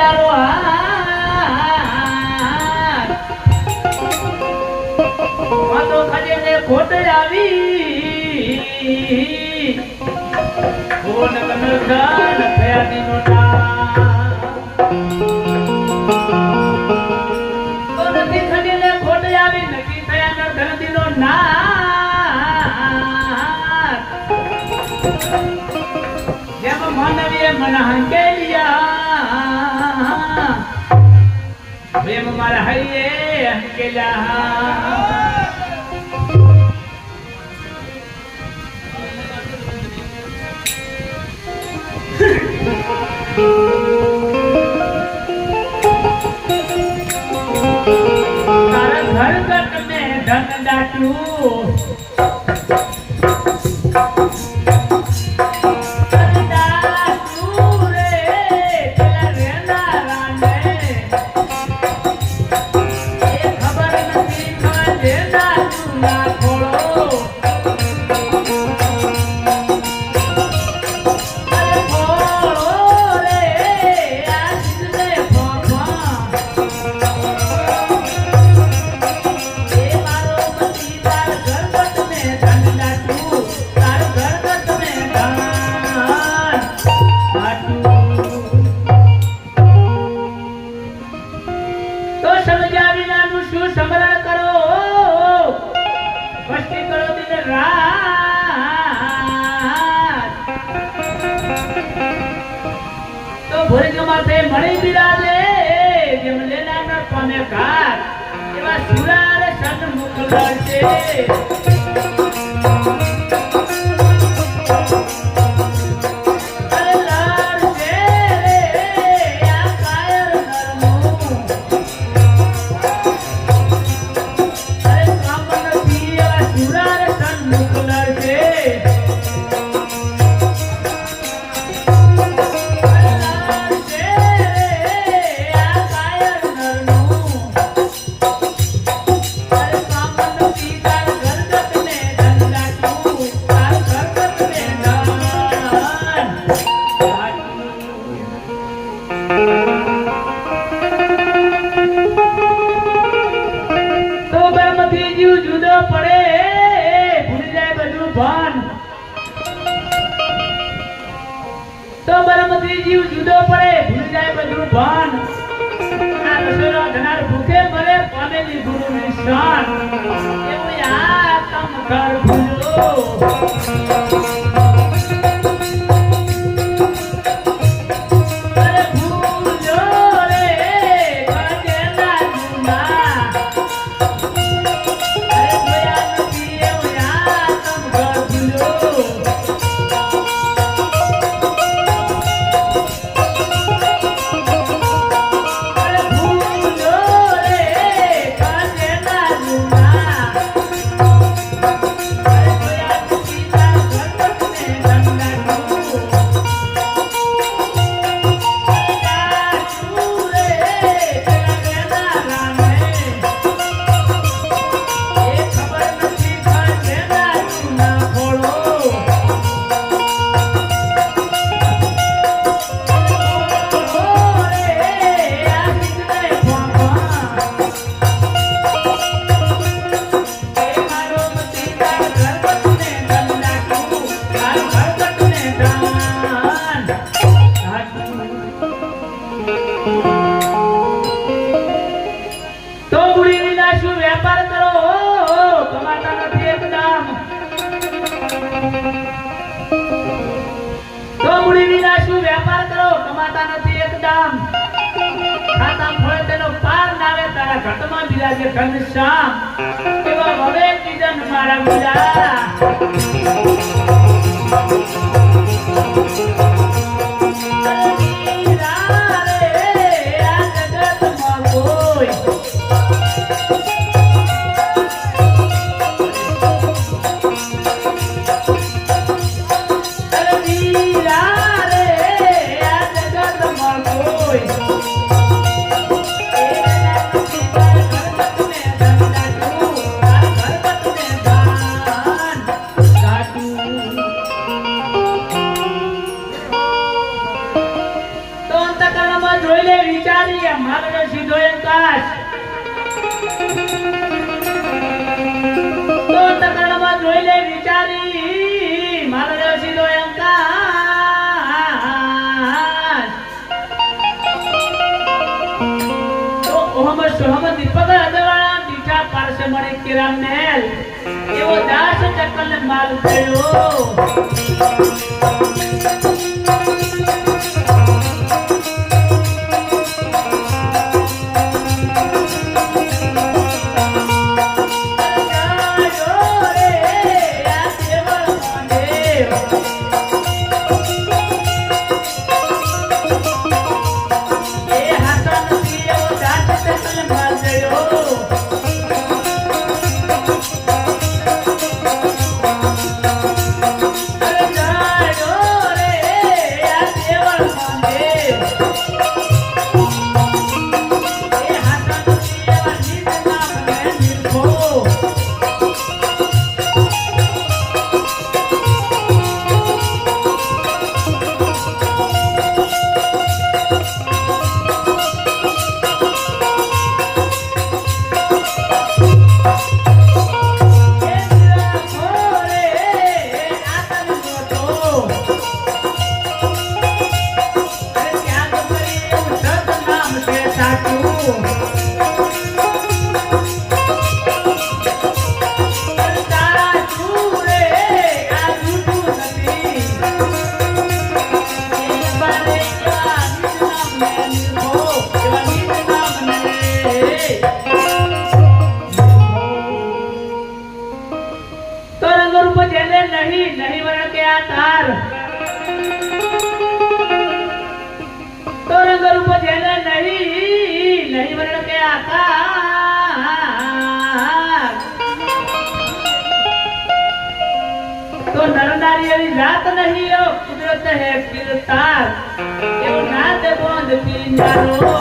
તારો હાથ વાતો ખજે ને ખોટ આવી કોન કનર ગાન ફેદી નો તા તો નથી ખજે ને ખોટ આવી નકી થયા ન ધરતી નો ના જેમ માનવીએ મન હંકેલિયા પ્રેમ મારા હૈયે હંકેલા તારા ઘર ગટ મેં ધન દાટ્યું મળી બિરાજે જેમ લેના પામે ઘાટ એવા સુરાર સન્મુખ લડશે તો બરમતી જીવ જુદો પડે ભૂલી જાય બધું ભાન આ રસોડો ધનાર ભૂખે મરે પામેલી ગુરુની શાન એવું આ તમ કર ભૂલો ઘટમાં બિરાજે ઘનશ્યામ એવા હવે કિજન મારા ગુજા જોઈ લે લે વિચારી મારો સીધો આકાશ તો તકડમાં જોઈ લે વિચારી મારો સીધો આકાશ તો ઓહમ સોહમ દીપક અદવાળા દીઠા પારસે મળી કિરામ નેલ એવો દાસ ચકલ માલ થયો नहीं वरण के आकार तो रंग रूप जेले नहीं वरण के आकार तो नर नारी वाली जात नहीं हो कुदरत है किरतार एवं नाद बोंद पिंजारो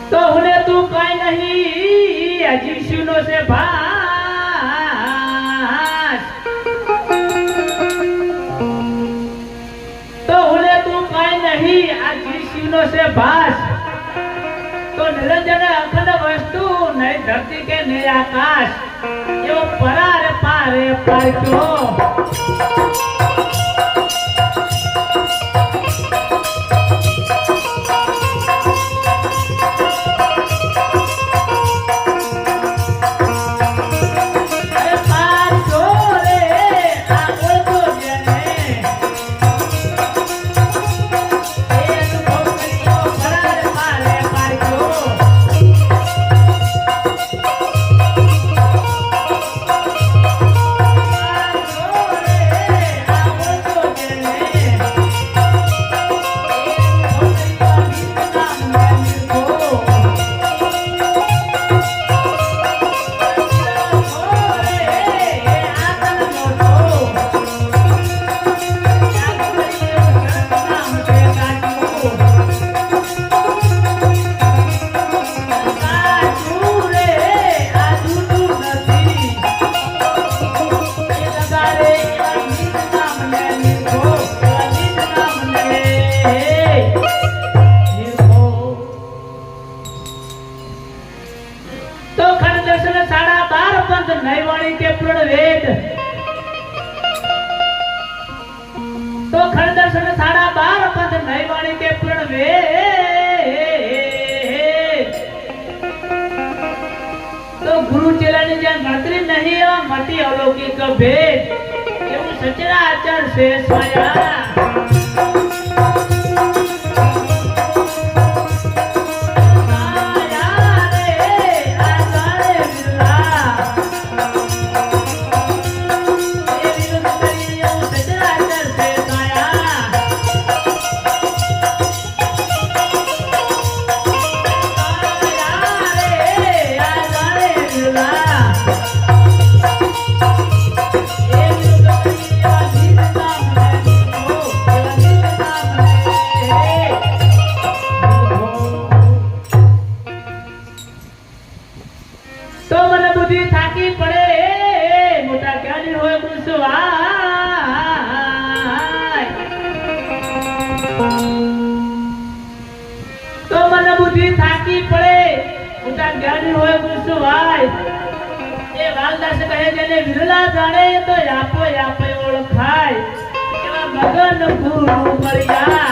तो उन्हें तू कहीं नहीं अजीब सुनो से भाष तो उन्हें तू कहीं नहीं अजीब सुनो से भाष तो निरंजन अखंड वस्तु नहीं धरती के नहीं आकाश यो परारे पारे पार क्यों नैवाणी के पूर्ण वेद तो खरदर्शन 12.5 पंथ नैवाणी के पूर्ण वेद तो गुरु चेलानी जन गणतरी नहीं है मति अलौकिक भेद एवं सचराचर से स्वयं તો મને બુદ્ધિ થાકી પડે મોટા જ્ઞાની હોય ગુસ્સવાય તો મને બુદ્ધિ થાકી પડે મોટા જ્ઞાની હોય ગુસ્સવાય એ વાલદાસ કહે જેને વિરલા જાણે તો આપો આપે ઓળખાય એવા મગન ગુરુ મળ્યા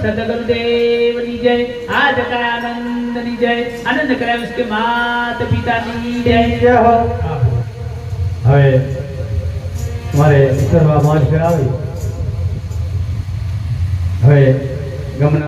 सदगुरुदेव की जय आज का आनंद की जय आनंद कराए उसके माता पिता की जय हो હવે મારે કરવા મોજ કરાવી હવે ગમન